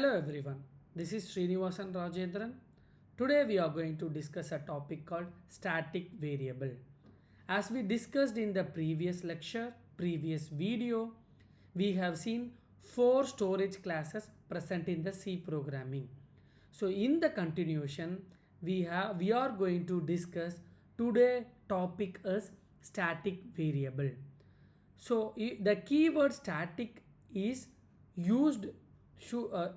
Hello everyone, this is Srinivasan Rajendran. Today we are going to discuss a topic called static variable. As we discussed in the previous lecture, previous video, we have seen four storage classes present in the C programming. So in the continuation, we are going to discuss today topic is static variable. So the keyword static is used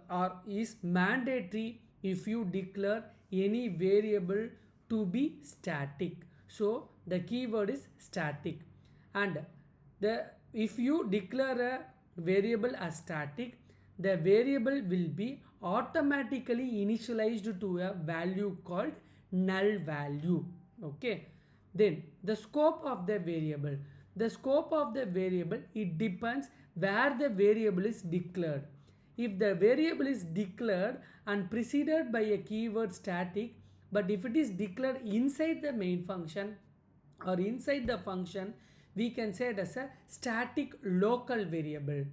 or is mandatory if you declare any variable to be static. So the keyword is static, and the if you declare a variable as static, the variable will be automatically initialized to a value called null value. Okay, then the scope of the variable, it depends where the variable is declared. If the variable is declared and preceded by a keyword static, but if it is declared inside the main function or inside the function, we can say it as a static local variable.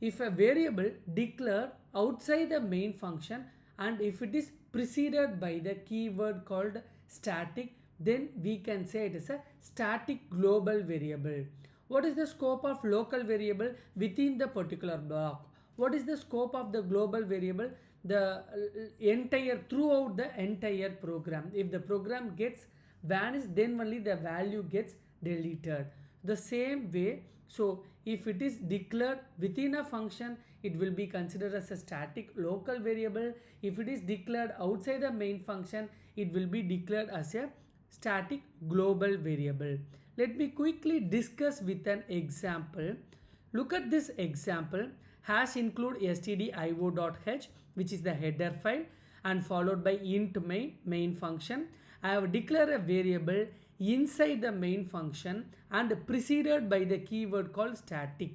If a variable declared outside the main function and if it is preceded by the keyword called static, then we can say it is a static global variable. What is the scope of local variable within the particular block? What is the scope of the global variable? Throughout the entire program. If the program gets vanished, then only the value gets deleted. The same way, so if it is declared within a function, it will be considered as a static local variable. If it is declared outside the main function, it will be declared as a static global variable. Let me quickly discuss with an example. Look at this example. Hash include stdio.h, which is the header file, and followed by int main function. I have declared a variable inside the main function and preceded by the keyword called static.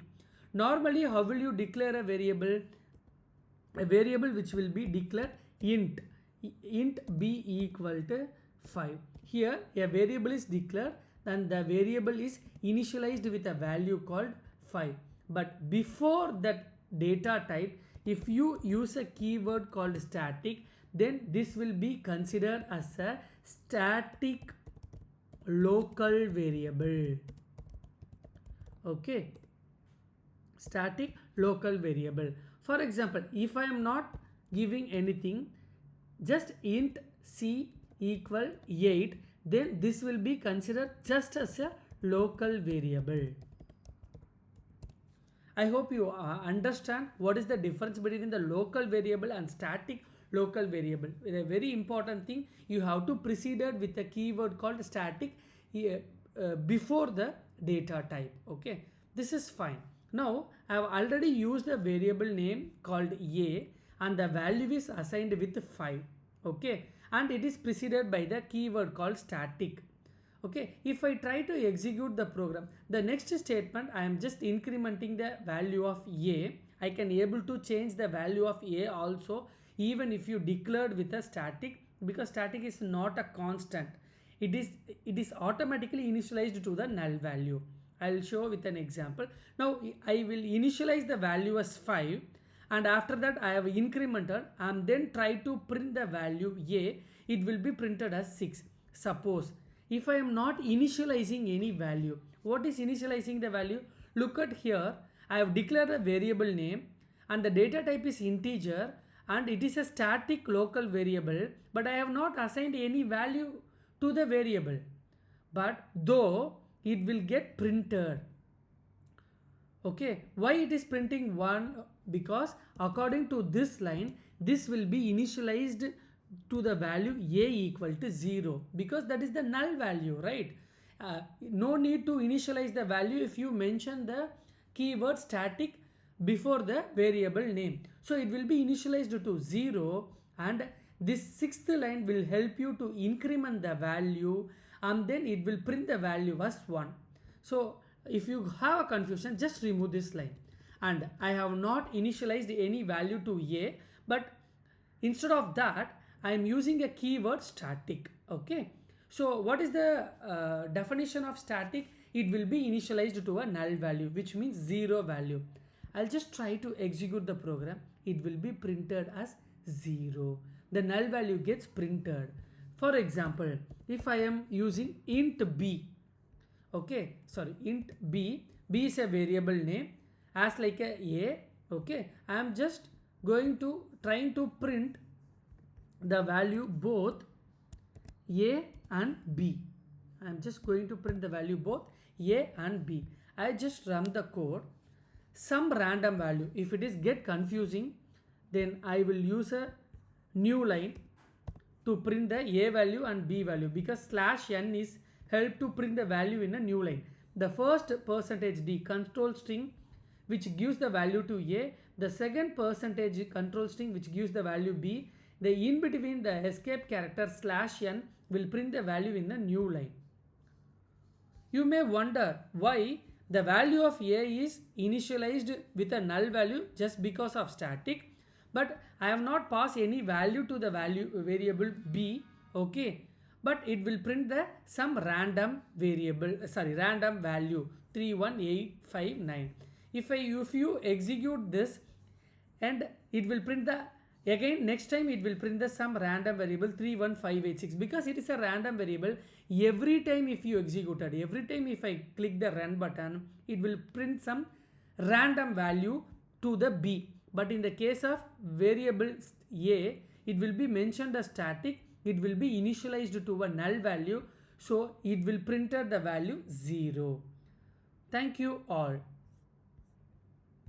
Normally, how will you declare a variable? A variable which will be declared int b equal to 5. Here a variable is declared and the variable is initialized with a value called 5. But before that data type, if you use a keyword called static, then this will be considered as a static local variable. Okay, static local variable. For example, if I am not giving anything, just int c equal 8, then this will be considered just as a local variable. I hope you understand what is the difference between the local variable and static local variable. A very important thing, you have to precede it with a keyword called static before the data type. Okay, this is fine. Now I have already used a variable name called a and the value is assigned with 5. Okay, and it is preceded by the keyword called static. Okay, if I try to execute the program, the next statement, I am just incrementing the value of a. I can able to change the value of a also, even if you declared with a static, because static is not a constant. It is automatically initialized to the null value. I will show with an example. Now I will initialize the value as 5, and after that I have incremented and then try to print the value a. It will be printed as 6. Suppose if I am not initializing any value, what is initializing the value? Look at here, I have declared a variable name and the data type is integer and it is a static local variable, but I have not assigned any value to the variable, but though it will get printed. Okay, why it is printing 1? Because according to this line, this will be initialized to the value a equal to 0, because that is the null value, right? No need to initialize the value if you mention the keyword static before the variable name. So it will be initialized to 0, and this 6th line will help you to increment the value and then it will print the value as 1. So if you have a confusion, just remove this line. And I have not initialized any value to a, but instead of that I am using a keyword static. Okay, so what is the definition of static? It will be initialized to a null value, which means 0 value. I'll just try to execute the program. it will be printed as 0. The null value gets printed. For example, if I am using int b, okay, sorry, int b is a variable name as like a, okay, I am just going to trying to print the value both a and b. I am just going to print the value both a and b. I just run the code, some random value. If it is get confusing, then I will use a new line to print the a value and b value, because slash n is help to print the value in a new line. The first percentage d control string which gives the value to a, the second percentage control string which gives the value b, the in between the escape character slash n will print the value in a new line. You may wonder why the value of a is initialized with a null value just because of static, but I have not passed any value to the value variable b, okay, but it will print the some random variable, random value 31859. If you execute this, and it will print the again next time it will print the some random variable 31586, because it is a random variable. Every time if you executed, every time if I click the run button, it will print some random value to the b. But in the case of variable a, it will be mentioned as static, it will be initialized to a null value, so it will print the value 0. Thank you all.